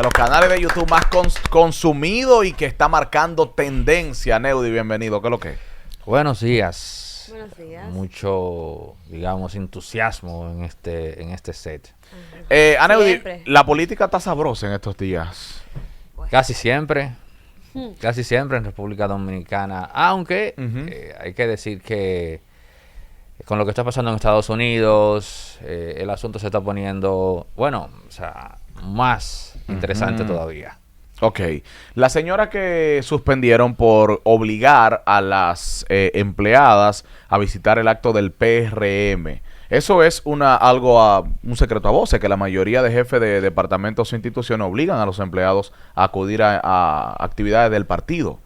los canales de YouTube más consumido y que está marcando tendencia. Neudi, bienvenido. ¿Qué es lo que es? Buenos días. Buenos días. Mucho, digamos, entusiasmo en este set. Neudi, la política está sabrosa en estos días. Casi siempre en República Dominicana, aunque hay que decir que con lo que está pasando en Estados Unidos, el asunto se está poniendo, bueno, o sea, más interesante todavía. Ok. La señora que suspendieron por obligar a las empleadas a visitar el acto del PRM. Eso es un secreto a voces, que la mayoría de jefes de departamentos o instituciones obligan a los empleados a acudir a actividades del partido.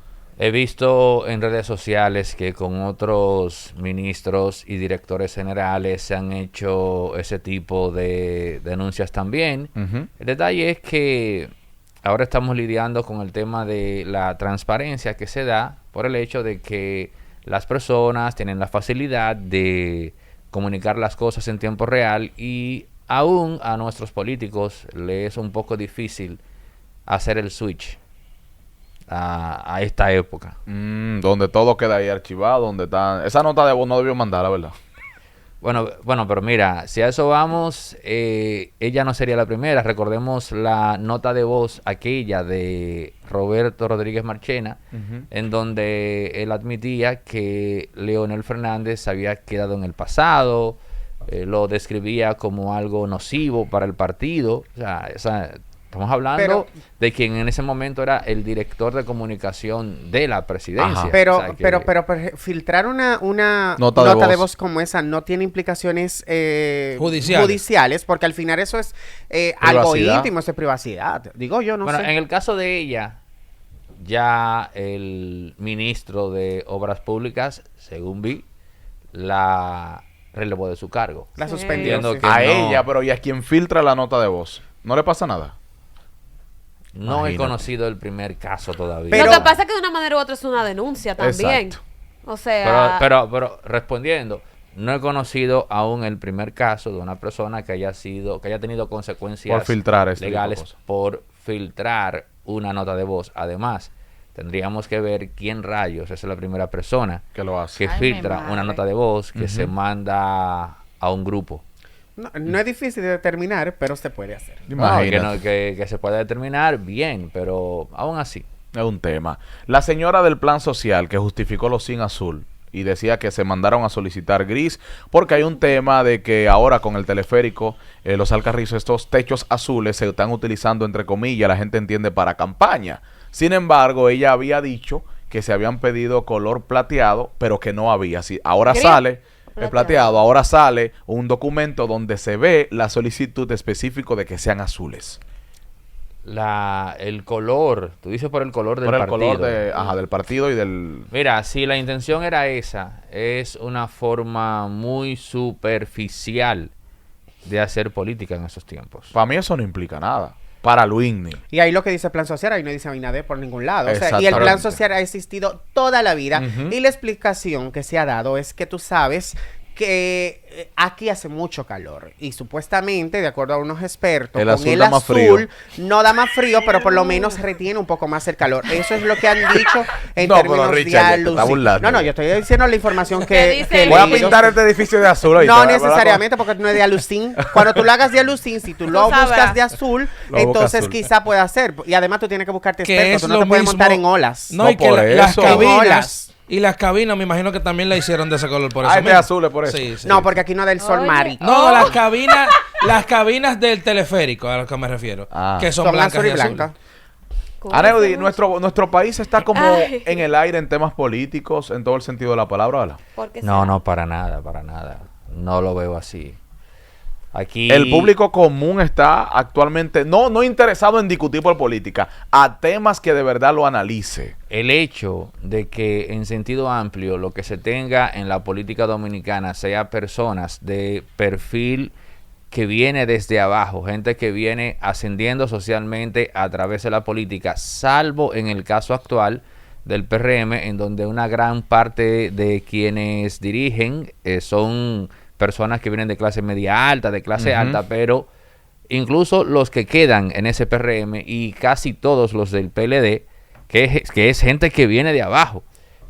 He visto en redes sociales que con otros ministros y directores generales se han hecho ese tipo de denuncias también. El detalle es que ahora estamos lidiando con el tema de la transparencia que se da por el hecho de que las personas tienen la facilidad de comunicar las cosas en tiempo real y aún a nuestros políticos les es un poco difícil hacer el switch a esta época. Donde todo queda ahí archivado, donde está... Esa nota de voz no debió mandar, la verdad. Bueno, pero mira, si a eso vamos, ella no sería la primera. Recordemos la nota de voz aquella de Roberto Rodríguez Marchena, en donde él admitía que Leonel Fernández había quedado en el pasado, lo describía como algo nocivo para el partido. O sea, estamos hablando de quien en ese momento era el director de comunicación de la presidencia. Pero filtrar una nota de voz como esa no tiene implicaciones judiciales, porque al final eso es algo íntimo, eso es privacidad. Digo yo, no sé. Bueno, en el caso de ella, ya el ministro de Obras Públicas, según vi, la relevó de su cargo. La suspendió. Ella, pero ¿y a quien filtra la nota de voz? ¿No le pasa nada? No he conocido el primer caso todavía. Pero lo que pasa es que de una manera u otra es una denuncia también. Exacto. O sea... Pero respondiendo, no he conocido aún el primer caso de una persona que haya tenido consecuencias por filtrar legales por filtrar una nota de voz. Además, tendríamos que ver quién rayos es la primera persona que lo hace, que filtra una nota de voz que se manda a un grupo. No es difícil de determinar, pero se puede hacer. Que se puede determinar bien, pero aún así. Es un tema. La señora del plan social que justificó los SIN azul y decía que se mandaron a solicitar gris porque hay un tema de que ahora con el teleférico, los Alcarrizos, estos techos azules se están utilizando entre comillas, la gente entiende, para campaña. Sin embargo, ella había dicho que se habían pedido color plateado, pero que no había. Ahora sale... plateado. Ahora sale un documento donde se ve la solicitud específico de que sean azules. El color, tú dices por el color del partido. Por el color del partido y del... Mira, si la intención era esa, es una forma muy superficial de hacer política en esos tiempos. Para mí eso no implica nada. Para Luigny. Y ahí lo que dice plan social, ahí no dice Abinader por ningún lado. O sea, y el plan social ha existido toda la vida. Y la explicación que se ha dado es que tú sabes que aquí hace mucho calor y supuestamente, de acuerdo a unos expertos, el con azul el da más azul frío. No da más frío, pero por lo menos retiene un poco más el calor. Eso es lo que han dicho en términos pero Richard, de luz. No, yo estoy diciendo la información que voy a pintar este edificio de azul ahorita. No necesariamente, porque no es de alucín. Cuando tú lo hagas de alucín, si tú lo buscas de azul, entonces quizá pueda ser. Y además tú tienes que buscarte expertos, tú no te puedes montar en olas. No, y que las cabinas... Y las cabinas, me imagino que también la hicieron de ese color por eso. Hay de azules por eso. Sí. No, porque aquí no da el sol, Mari. No, las cabinas del teleférico, a lo que me refiero. Que son blancas y blancas. Neudi, nuestro país está como en el aire en temas políticos, en todo el sentido de la palabra, ¿verdad? No, para nada. No lo veo así. Aquí el público común está actualmente no interesado en discutir por política, a temas que de verdad lo analice. El hecho de que en sentido amplio lo que se tenga en la política dominicana sea personas de perfil que viene desde abajo, gente que viene ascendiendo socialmente a través de la política, salvo en el caso actual del PRM, en donde una gran parte de quienes dirigen son personas que vienen de clase media alta, de clase alta, pero incluso los que quedan en ese PRM y casi todos los del PLD, que es gente que viene de abajo,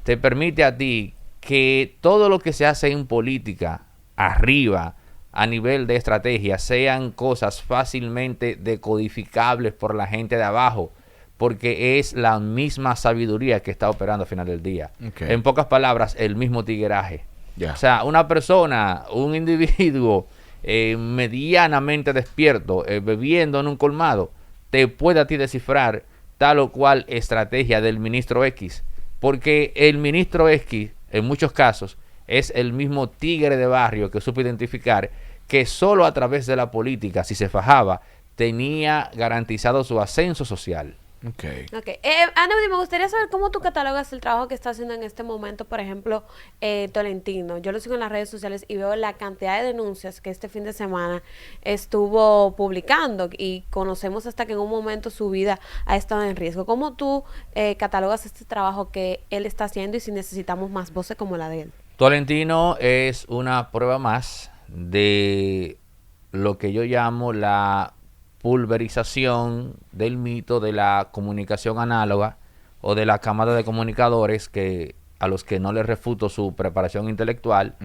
te permite a ti que todo lo que se hace en política arriba, a nivel de estrategia, sean cosas fácilmente decodificables por la gente de abajo, porque es la misma sabiduría que está operando al final del día. Okay. En pocas palabras, el mismo tigueraje. O sea, una persona, un individuo medianamente despierto, bebiendo en un colmado, te puede a ti descifrar tal o cual estrategia del ministro X, porque el ministro X, en muchos casos, es el mismo tigre de barrio que supo identificar que solo a través de la política, si se fajaba, tenía garantizado su ascenso social. Okay. Anaudy, me gustaría saber cómo tú catalogas el trabajo que está haciendo en este momento, por ejemplo, Tolentino. Yo lo sigo en las redes sociales y veo la cantidad de denuncias que este fin de semana estuvo publicando y conocemos hasta que en un momento su vida ha estado en riesgo. ¿Cómo tú catalogas este trabajo que él está haciendo y si necesitamos más voces como la de él? Tolentino es una prueba más de lo que yo llamo la pulverización del mito de la comunicación análoga o de la camada de comunicadores que a los que no les refuto su preparación intelectual,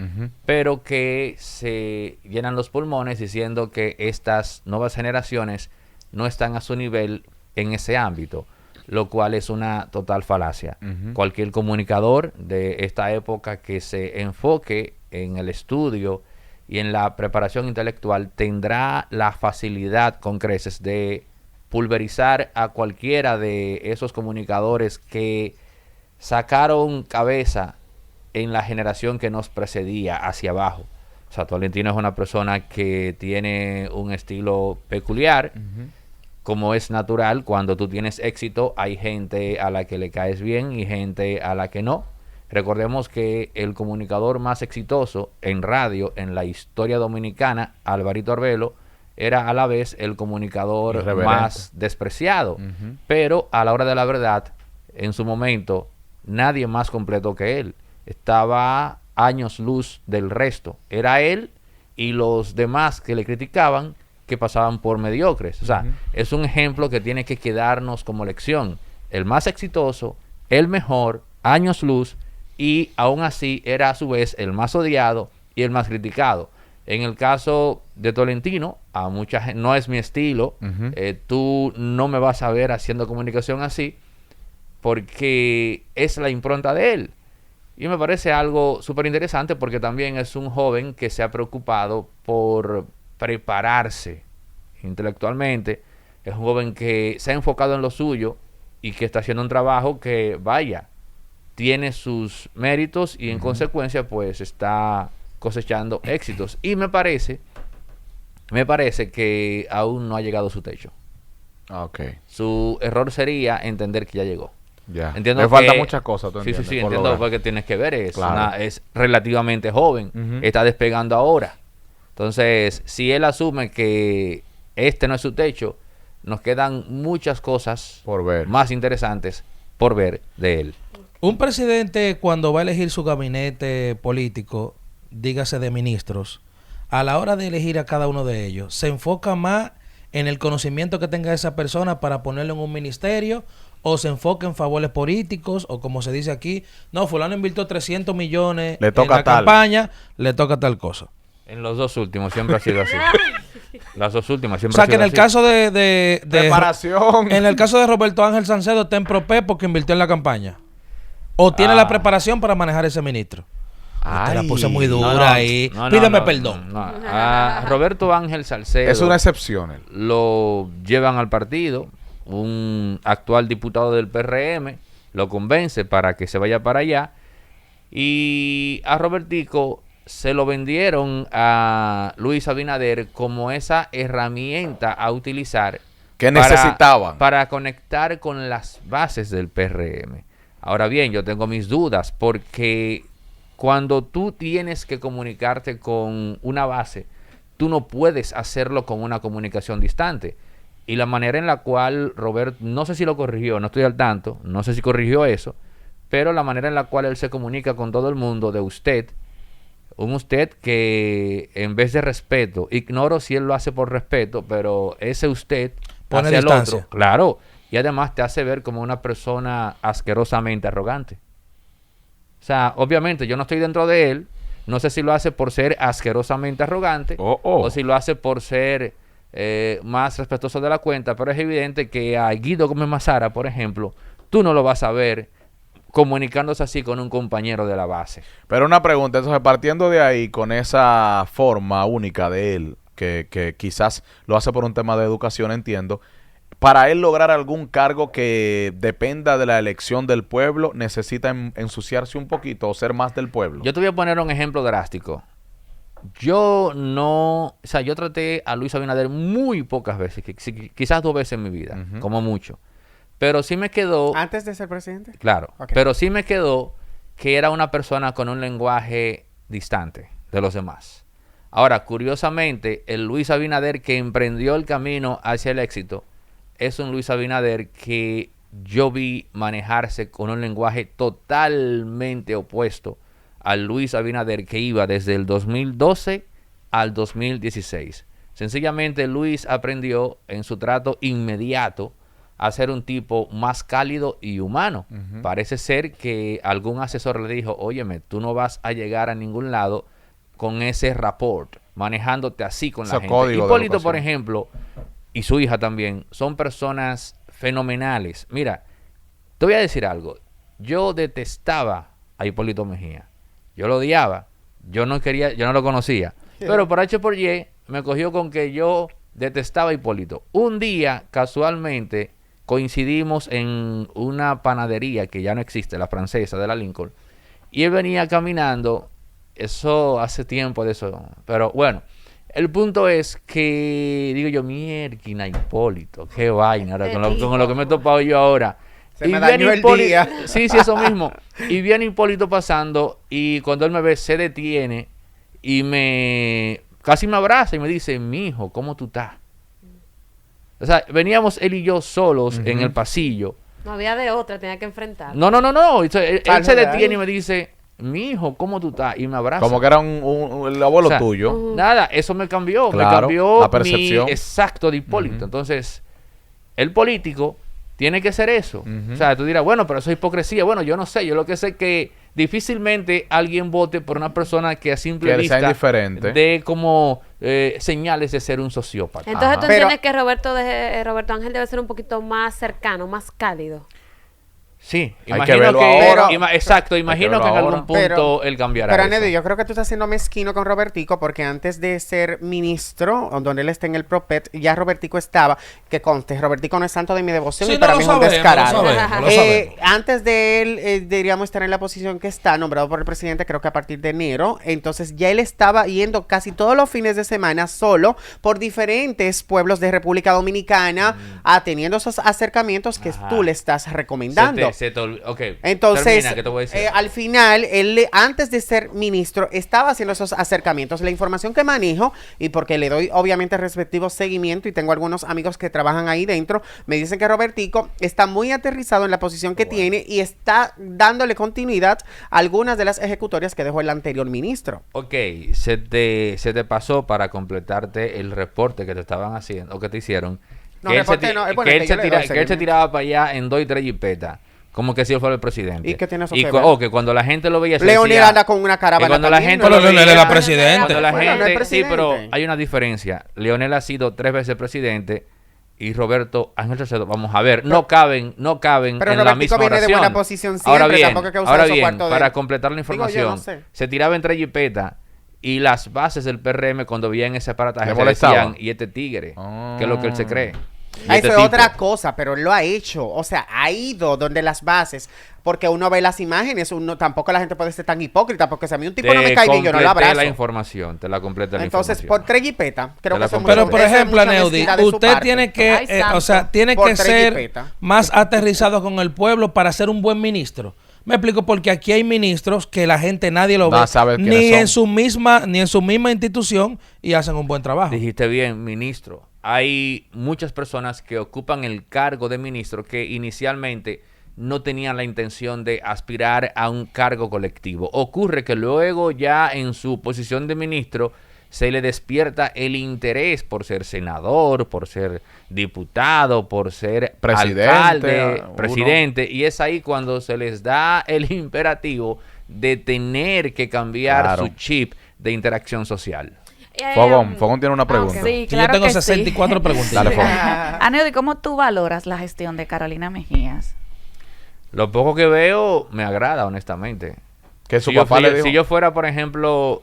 pero que se llenan los pulmones diciendo que estas nuevas generaciones no están a su nivel en ese ámbito, lo cual es una total falacia. Cualquier comunicador de esta época que se enfoque en el estudio y en la preparación intelectual tendrá la facilidad con creces de pulverizar a cualquiera de esos comunicadores que sacaron cabeza en la generación que nos precedía hacia abajo. O sea, Tolentino es una persona que tiene un estilo peculiar, como es natural. Cuando tú tienes éxito, hay gente a la que le caes bien y gente a la que no. Recordemos que el comunicador más exitoso en radio en la historia dominicana, Alvarito Arbelo, era a la vez el comunicador más despreciado. Pero a la hora de la verdad, en su momento, nadie más completo que él. Estaba años luz del resto. Era él y los demás que le criticaban que pasaban por mediocres. O sea, es un ejemplo que tiene que quedarnos como lección. El más exitoso, el mejor, años luz, y aún así era a su vez el más odiado y el más criticado. En el caso de Tolentino, a mucha gente no es mi estilo. Tú no me vas a ver haciendo comunicación así porque es la impronta de él. Y me parece algo súper interesante porque también es un joven que se ha preocupado por prepararse intelectualmente. Es un joven que se ha enfocado en lo suyo y que está haciendo un trabajo que, vaya, tiene sus méritos y en consecuencia pues está cosechando éxitos. Y me parece que aún no ha llegado a su techo. Su error sería entender que ya llegó. Entiendo le falta muchas cosas. Sí, entiendo porque tienes que ver. Es relativamente joven. Está despegando ahora. Entonces, si él asume que este no es su techo, nos quedan muchas cosas por ver, más interesantes por ver de él. Un presidente, cuando va a elegir su gabinete político, dígase de ministros, a la hora de elegir a cada uno de ellos, ¿se enfoca más en el conocimiento que tenga esa persona para ponerlo en un ministerio? ¿O se enfoca en favores políticos? O como se dice aquí, no, fulano invirtió 300 millones le toca en la campaña, le toca tal cosa. En los dos últimos siempre ha sido así. Las dos últimas siempre ha sido así. O sea, que en el caso de preparación. En el caso de Roberto Ángel Salcedo está en PROPE porque invirtió en la campaña. ¿O tiene la preparación para manejar ese ministro? Te la puse muy dura ahí. Pídeme perdón. A Roberto Ángel Salcedo es una excepción. Lo llevan al partido. Un actual diputado del PRM lo convence para que se vaya para allá. Y a Robertico se lo vendieron a Luis Abinader como esa herramienta a utilizar que necesitaban para conectar con las bases del PRM. Ahora bien, yo tengo mis dudas porque cuando tú tienes que comunicarte con una base, tú no puedes hacerlo con una comunicación distante. Y la manera en la cual Robert, no sé si lo corrigió, no estoy al tanto, no sé si corrigió eso, pero la manera en la cual él se comunica con todo el mundo de usted Un usted que en vez de respeto, ignoro si él lo hace por respeto, pero ese usted pone hacia el distancia. otro, claro, y además te hace ver como una persona asquerosamente arrogante. O sea, obviamente yo no estoy dentro de él, no sé si lo hace por ser asquerosamente arrogante o si lo hace por ser más respetuoso de la cuenta, pero es evidente que a Guido Gómez Mazara, por ejemplo, tú no lo vas a ver comunicándose así con un compañero de la base. Pero una pregunta, entonces partiendo de ahí, con esa forma única de él, que quizás lo hace por un tema de educación, entiendo, para él lograr algún cargo que dependa de la elección del pueblo, necesita ensuciarse un poquito o ser más del pueblo. Yo te voy a poner un ejemplo drástico. Yo traté a Luis Abinader muy pocas veces, quizás 2 veces en mi vida, como mucho. Pero sí me quedó... ¿Antes de ser presidente? Claro, Okay. pero sí me quedó que era una persona con un lenguaje distante de los demás. Ahora, curiosamente, el Luis Abinader que emprendió el camino hacia el éxito es un Luis Abinader que yo vi manejarse con un lenguaje totalmente opuesto al Luis Abinader que iba desde el 2012 al 2016. Sencillamente Luis aprendió en su trato inmediato a ser un tipo más cálido y humano. Parece ser que algún asesor le dijo, óyeme, tú no vas a llegar a ningún lado con ese rapport, manejándote así con la gente. Hipólito, por ejemplo, y su hija también, son personas fenomenales. Mira, te voy a decir algo. Yo detestaba a Hipólito Mejía. Yo lo odiaba. Yo no lo conocía. Pero por H por Y me cogió con que yo detestaba a Hipólito. Un día, casualmente, coincidimos en una panadería que ya no existe, la francesa de la Lincoln. Y él venía caminando. Eso hace tiempo de eso. Pero bueno, el punto es que digo yo, mierda, Hipólito, qué vaina, ahora, con lo que me he topado yo ahora. Se me dañó el día. Sí, eso mismo. Y viene Hipólito pasando y cuando él me ve se detiene y casi me abraza y me dice, mijo, ¿cómo tú estás? O sea, veníamos él y yo solos en el pasillo. No había de otra, tenía que enfrentar. No. Él se detiene y me dice, mijo, ¿cómo tú estás? Y me abraza. Como que era el abuelo tuyo. Nada, eso me cambió. Claro, me cambió la percepción. mi exacto de Hipólito. Entonces, el político tiene que ser eso. O sea, tú dirás, bueno, pero eso es hipocresía. Bueno, yo no sé. Yo lo que sé es que difícilmente alguien vote por una persona que a simple vista dé como señales de ser un sociópata. Entonces tú entiendes que Roberto Ángel debe ser un poquito más cercano, más cálido. Sí, imagino exacto, imagino que en algún punto él cambiará. Pero Nedio, yo creo que tú estás siendo mezquino con Robertico porque antes de ser ministro, donde él está en el Propet, ya Robertico estaba, que conste, Robertico no es santo de mi devoción y para mí es un descarado. Lo sabemos. Antes de él, deberíamos estar en la posición que está, nombrado por el presidente, creo que a partir de enero. Entonces ya él estaba yendo casi todos los fines de semana solo por diferentes pueblos de República Dominicana, teniendo esos acercamientos que tú le estás recomendando. Entonces, termina, ¿qué te voy a decir? al final, él antes de ser ministro estaba haciendo esos acercamientos. La información que manejo, y porque le doy obviamente respectivo seguimiento y tengo algunos amigos que trabajan ahí dentro, me dicen que Robertico está muy aterrizado en la posición que tiene y está dándole continuidad a algunas de las ejecutorias que dejó el anterior ministro. Ok, se te pasó para completarte el reporte que te estaban haciendo o que te hicieron. No, que reporte no, bueno, él se tiraba para allá en 2 y 3 jipetas. Como que si él fuera el presidente. ¿Y qué tiene eso que ver? que cuando la gente lo veía... Leonel anda con una caravana. Cuando la gente pero lo veía, Leonel era presidente. Cuando la Bueno, no es gente... Sí, presidente. pero hay una diferencia. Leonel ha sido 3 veces presidente y Roberto Ángel Salcedo, vamos a ver, no caben pero en la misma viene oración. de buena posición siempre, Ahora bien, tampoco hay que usar esos cuartos de para él. completar la información, no sé. se tiraba entre jipetas y las bases del PRM cuando veían ese aparataje ¿Le se molestaba? decían, y este tigre, que es lo que él se cree. Y Eso este es tipo. otra cosa, pero él lo ha hecho. O sea, ha ido donde las bases, porque uno ve las imágenes, tampoco la gente puede ser tan hipócrita, porque si a mí un tipo no me cae bien, yo no lo abrazo. la información, te la completa la Entonces, información. por 3 jipetas, creo Te la que son completo. Pero por eso es ejemplo, mucha Neudi, honestidad de su usted parte. tiene que, Ay, santo. tiene Por que 3 ser jipetas. más aterrizado con el pueblo para ser un buen ministro. Me explico, porque aquí hay ministros que la gente nadie lo No ve, sabe quiénes ni son. en su misma institución y hacen un buen trabajo. Dijiste bien, ministro. Hay muchas personas que ocupan el cargo de ministro que inicialmente no tenían la intención de aspirar a un cargo colectivo. Ocurre que luego ya en su posición de ministro se le despierta el interés por ser senador, por ser diputado, por ser alcalde, presidente, y es ahí cuando se les da el imperativo de tener que cambiar su chip de interacción social. Fogón tiene una pregunta. Sí, claro, yo tengo que 64 preguntas. Dale, Fogón. Aneudi, ¿cómo tú valoras la gestión de Carolina Mejías? Lo poco que veo me agrada, honestamente. Que su papá le dijo. Si yo fuera, por ejemplo,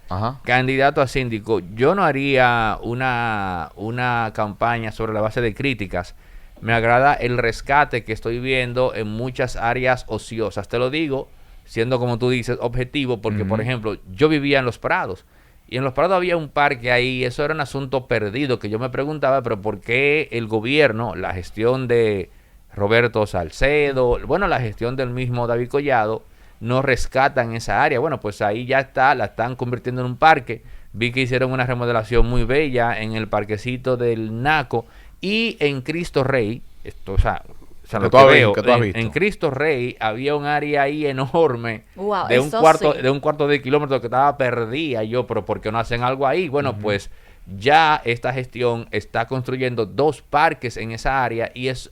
Ajá. candidato a síndico, yo no haría una campaña sobre la base de críticas. Me agrada el rescate que estoy viendo en muchas áreas ociosas. Te lo digo, siendo como tú dices, objetivo, porque, por ejemplo, yo vivía en Los Prados. Y en Los Prados había un parque ahí, eso era un asunto perdido, que yo me preguntaba, pero ¿por qué el gobierno, la gestión de Roberto Salcedo, bueno, la gestión del mismo David Collado, no rescatan esa área? Bueno, pues ahí ya está, la están convirtiendo en un parque. Vi que hicieron una remodelación muy bella en el parquecito del Naco y en Cristo Rey, esto, o sea lo que veo, en Cristo Rey había un área ahí enorme de un cuarto de kilómetro que estaba perdida. Yo, pero ¿por qué no hacen algo ahí? Bueno, pues ya esta gestión está construyendo 2 parques en esa área y es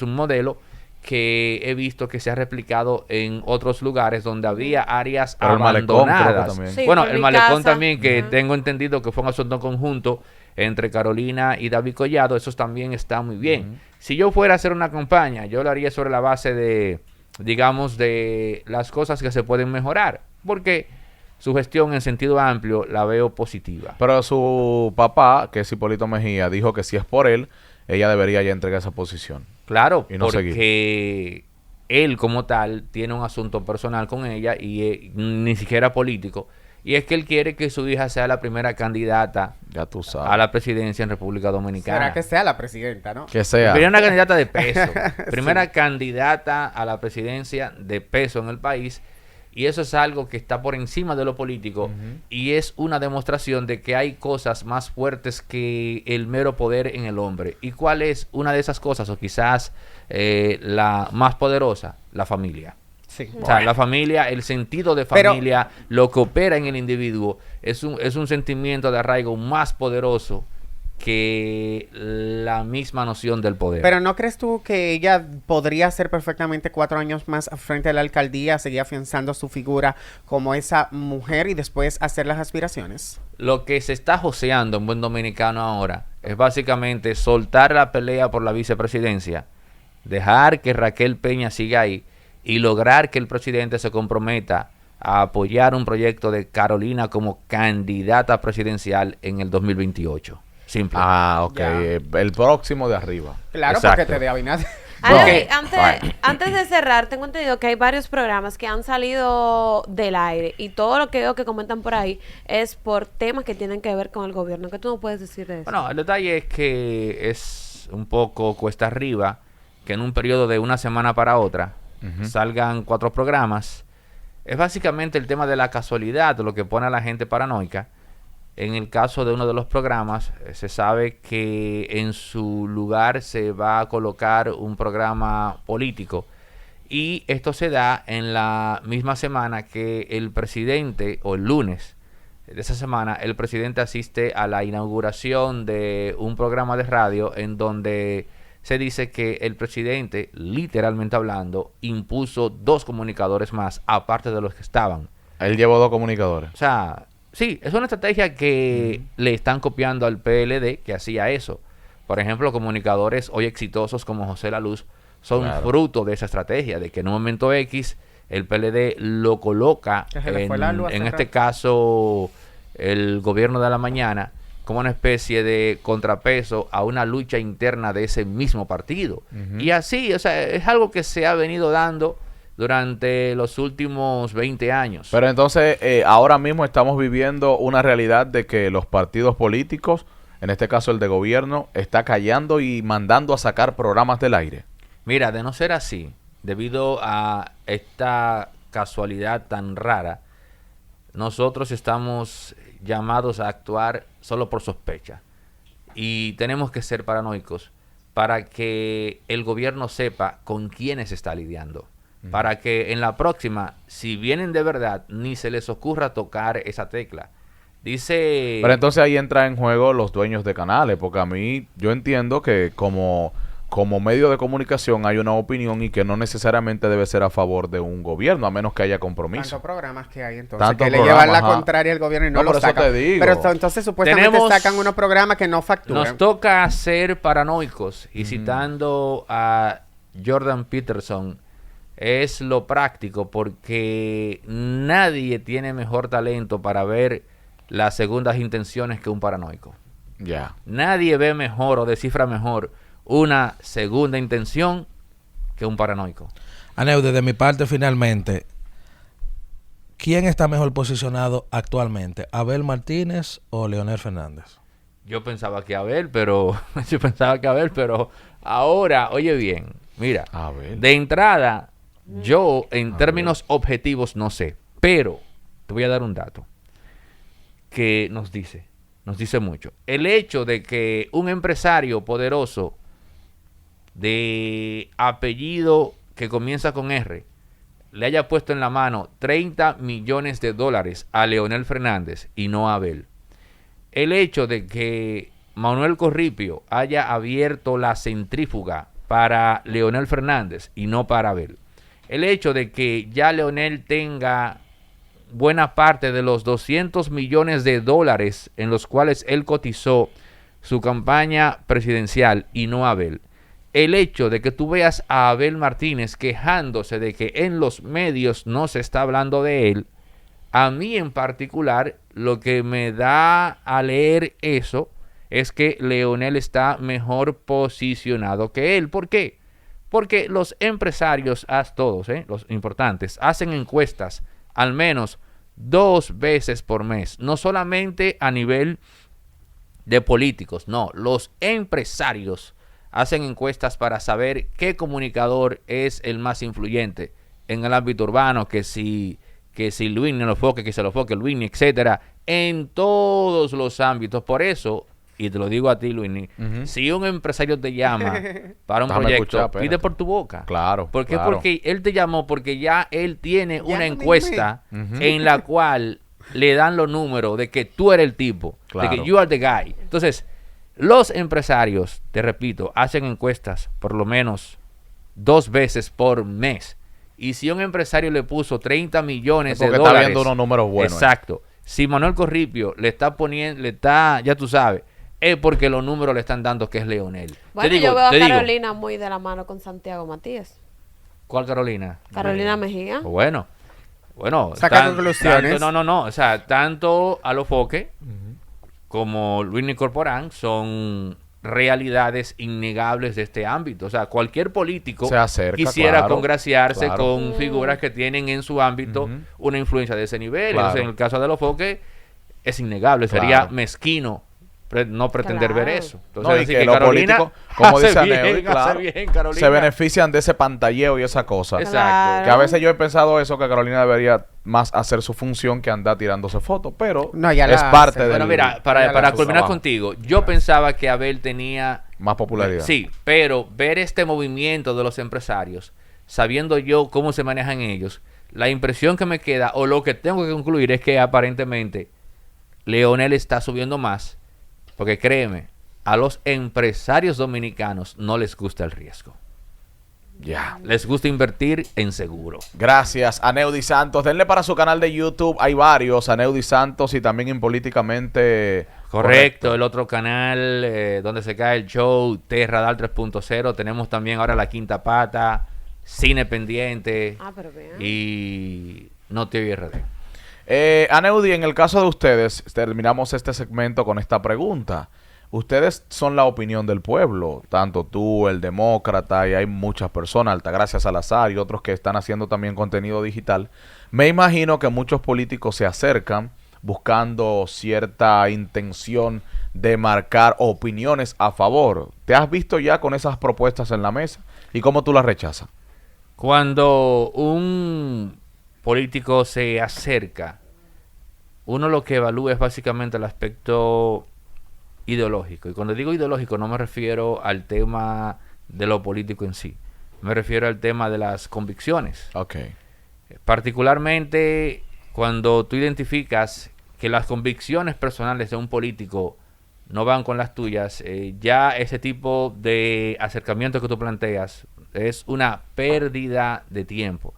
un modelo que he visto que se ha replicado en otros lugares donde había áreas abandonadas. El malecón también, que tengo entendido que fue un asunto conjunto entre Carolina y David Collado, eso también está muy bien. Si yo fuera a hacer una campaña, yo lo haría sobre la base de, digamos, de las cosas que se pueden mejorar, porque su gestión en sentido amplio la veo positiva. Pero su papá, que es Hipólito Mejía, dijo que si es por él, ella debería ya entregar esa posición. Claro, y no porque seguir. Él como tal tiene un asunto personal con ella y ni siquiera político. Y es que él quiere que su hija sea la primera candidata ya tú sabes. a la presidencia en República Dominicana. Será que sea la presidenta, ¿no? Que sea. Primera candidata de peso. Primera candidata a la presidencia de peso en el país. Y eso es algo que está por encima de lo político y es una demostración de que hay cosas más fuertes que el mero poder en el hombre. ¿Y cuál es una de esas cosas, o quizás la más poderosa? La familia. Sí. O sea, la familia, el sentido de familia, lo que opera en el individuo, es un sentimiento de arraigo más poderoso que la misma noción del poder. Pero ¿no crees tú que ella podría ser perfectamente 4 años más frente a la alcaldía, seguir afianzando su figura como esa mujer y después hacer las aspiraciones? Lo que se está joseando en buen dominicano ahora es básicamente soltar la pelea por la vicepresidencia, dejar que Raquel Peña siga ahí y lograr que el presidente se comprometa a apoyar un proyecto de Carolina como candidata presidencial en el 2028. Simple. Ok. El próximo de arriba. Claro, exacto. porque te de Abinader. Antes de cerrar, tengo entendido que hay varios programas que han salido del aire y todo lo que veo que comentan por ahí es por temas que tienen que ver con el gobierno. ¿Qué tú no puedes decir de eso? Bueno, el detalle es que es un poco cuesta arriba que en un periodo de una semana para otra salgan 4 programas. Es básicamente el tema de la casualidad, lo que pone a la gente paranoica. En el caso de uno de los programas, se sabe que en su lugar se va a colocar un programa político. Y esto se da en la misma semana que el presidente, o el lunes de esa semana, el presidente asiste a la inauguración de un programa de radio en donde se dice que el presidente, literalmente hablando, impuso 2 comunicadores más, aparte de los que estaban. Él llevó 2 comunicadores. O sea, sí, es una estrategia que le están copiando al PLD, que hacía eso. Por ejemplo, comunicadores hoy exitosos como José La Luz son fruto de esa estrategia, de que en un momento X el PLD lo coloca, en este caso, el gobierno de la mañana, como una especie de contrapeso a una lucha interna de ese mismo partido. Y así, o sea, es algo que se ha venido dando durante los últimos 20 años. Pero entonces, ahora mismo estamos viviendo una realidad de que los partidos políticos, en este caso el de gobierno, está callando y mandando a sacar programas del aire. Mira, de no ser así, debido a esta casualidad tan rara, nosotros estamos llamados a actuar solo por sospecha. Y tenemos que ser paranoicos, para que el gobierno sepa con quiénes está lidiando. Para que en la próxima, si vienen de verdad, ni se les ocurra tocar esa tecla. Dice... Pero entonces ahí entra en juego los dueños de canales, porque a mí, yo entiendo que como medio de comunicación hay una opinión y que no necesariamente debe ser a favor de un gobierno, a menos que haya compromiso. Tantos programas que hay entonces, Tantos que le programas, llevan la ajá. contraria al gobierno y no No, lo por eso sacan. te digo. Pero entonces supuestamente Tenemos- sacan unos programas que no facturan. Nos toca ser paranoicos y citando a Jordan Peterson, es lo práctico porque nadie tiene mejor talento para ver las segundas intenciones que un paranoico. Ya. Nadie ve mejor o descifra mejor una segunda intención que un paranoico. Aneudi, de mi parte, finalmente, ¿quién está mejor posicionado actualmente? ¿Abel Martínez o Leonel Fernández? Yo pensaba que Abel, pero ahora, oye bien, mira, Abel. de entrada, yo en términos objetivos no sé, pero te voy a dar un dato que nos dice mucho. El hecho de que un empresario poderoso de apellido que comienza con R le haya puesto en la mano 30 millones de dólares a Leonel Fernández y no a Abel. El hecho de que Manuel Corripio haya abierto la centrífuga para Leonel Fernández y no para Abel. El hecho de que ya Leonel tenga buena parte de los 200 millones de dólares en los cuales él cotizó su campaña presidencial y no Abel. El hecho de que tú veas a Abel Martínez quejándose de que en los medios no se está hablando de él, a mí en particular lo que me da a leer eso es que Leonel está mejor posicionado que él. ¿Por qué? Porque los empresarios, todos, los importantes, hacen encuestas al menos 2 veces por mes. No solamente a nivel de políticos, no. Los empresarios hacen encuestas para saber qué comunicador es el más influyente en el ámbito urbano, que si Luini lo foque, que se lo foque Luini, etcétera, en todos los ámbitos. Por eso, y te lo digo a ti, Luini, si un empresario te llama para un Déjame proyecto, escuchar, pide por tu boca. Claro. ¿Por qué? claro. Porque él te llamó porque ya él tiene una me encuesta en la cual le dan los números de que tú eres el tipo, de que Claro. you are the guy. Entonces, los empresarios, te repito, hacen encuestas por lo menos 2 veces por mes. Y si un empresario le puso 30 millones Es de porque dólares, está viendo unos números buenos. Exacto. Si Manuel Corripio le está poniendo, ya tú sabes, es porque los números le están dando que es Leonel. Bueno, Te digo, yo veo a te digo, Carolina muy de la mano con Santiago Matías. ¿cuál Carolina? Carolina Mejía. Bueno, Saca conclusiones. No. O sea, tanto a los Foque como Luis Corporán son realidades innegables de este ámbito. O sea, cualquier político Se acerca, quisiera claro, congraciarse claro. con figuras que tienen en su ámbito una influencia de ese nivel. Claro. Entonces, en el caso de los Foque, es innegable. Sería Claro. mezquino no pretender Claro. ver eso. Entonces, No, y así que que los Carolina políticos, como hace dice bien, Aneudi, claro, hace bien, Carolina. se benefician de ese pantalleo y esa cosa. Exacto. Claro. Que a veces yo he pensado eso, que Carolina debería más hacer su función que andar tirándose fotos, pero No, ya es la parte hace. del... Bueno, mira, ya para la culminar trabajo. contigo, yo pensaba que Abel tenía Más popularidad. Sí, pero ver este movimiento de los empresarios, sabiendo yo cómo se manejan ellos, la impresión que me queda, o lo que tengo que concluir, es que aparentemente Leonel está subiendo más, porque créeme, a los empresarios dominicanos no les gusta el riesgo. Ya. Les gusta invertir en seguro. Gracias, Aneudi Santos. Denle para su canal de YouTube. Hay varios, Aneudi Santos, y también en Políticamente Correcto, el otro canal donde se cae el show, T-Radar 3.0. Tenemos también ahora La Quinta Pata, Cine Pendiente Ah, pero bien. y Noti RD. Aneudi, en el caso de ustedes, terminamos este segmento con esta pregunta. Ustedes son la opinión del pueblo, tanto tú, el Demócrata, y hay muchas personas, Altagracia Salazar y otros que están haciendo también contenido digital. Me imagino que muchos políticos se acercan buscando cierta intención de marcar opiniones a favor. ¿Te has visto ya con esas propuestas en la mesa? ¿Y cómo tú las rechazas? Cuando un político se acerca, uno lo que evalúa es básicamente el aspecto ideológico. Y cuando digo ideológico no me refiero al tema de lo político en sí. Me refiero al tema de las convicciones. Okay. Particularmente cuando tú identificas que las convicciones personales de un político no van con las tuyas, ya ese tipo de acercamiento que tú planteas es una pérdida de tiempo.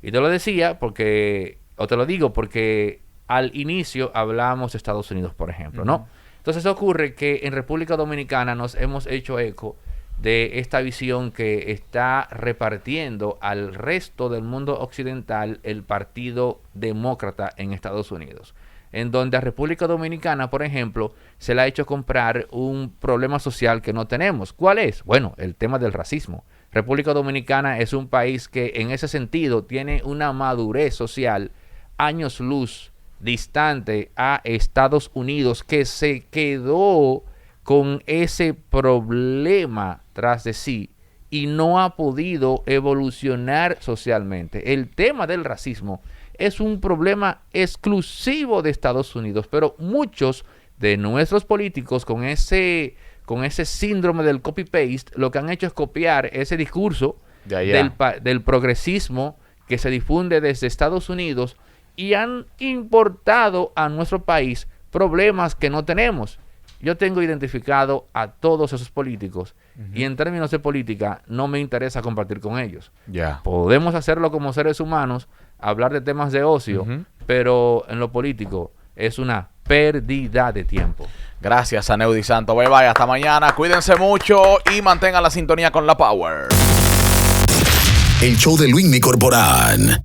Y te lo decía porque, o te lo digo porque al inicio hablamos de Estados Unidos, por ejemplo, ¿no? Entonces ocurre que en República Dominicana nos hemos hecho eco de esta visión que está repartiendo al resto del mundo occidental el Partido Demócrata en Estados Unidos, en donde a República Dominicana, por ejemplo, se le ha hecho comprar un problema social que no tenemos. ¿Cuál es? Bueno, el tema del racismo. República Dominicana es un país que en ese sentido tiene una madurez social años luz distante a Estados Unidos, que se quedó con ese problema tras de sí y no ha podido evolucionar socialmente. El tema del racismo es un problema exclusivo de Estados Unidos, pero muchos de nuestros políticos con ese síndrome del copy-paste lo que han hecho es copiar ese discurso del progresismo que se difunde desde Estados Unidos y han importado a nuestro país problemas que no tenemos. Yo tengo identificado a todos esos políticos y en términos de política no me interesa compartir con ellos. Podemos hacerlo como seres humanos, hablar de temas de ocio, pero en lo político es una pérdida de tiempo. Gracias a Neudi Santo. Bye bye, hasta mañana. Cuídense mucho y mantengan la sintonía con la Power. El show de Luismi Corporán.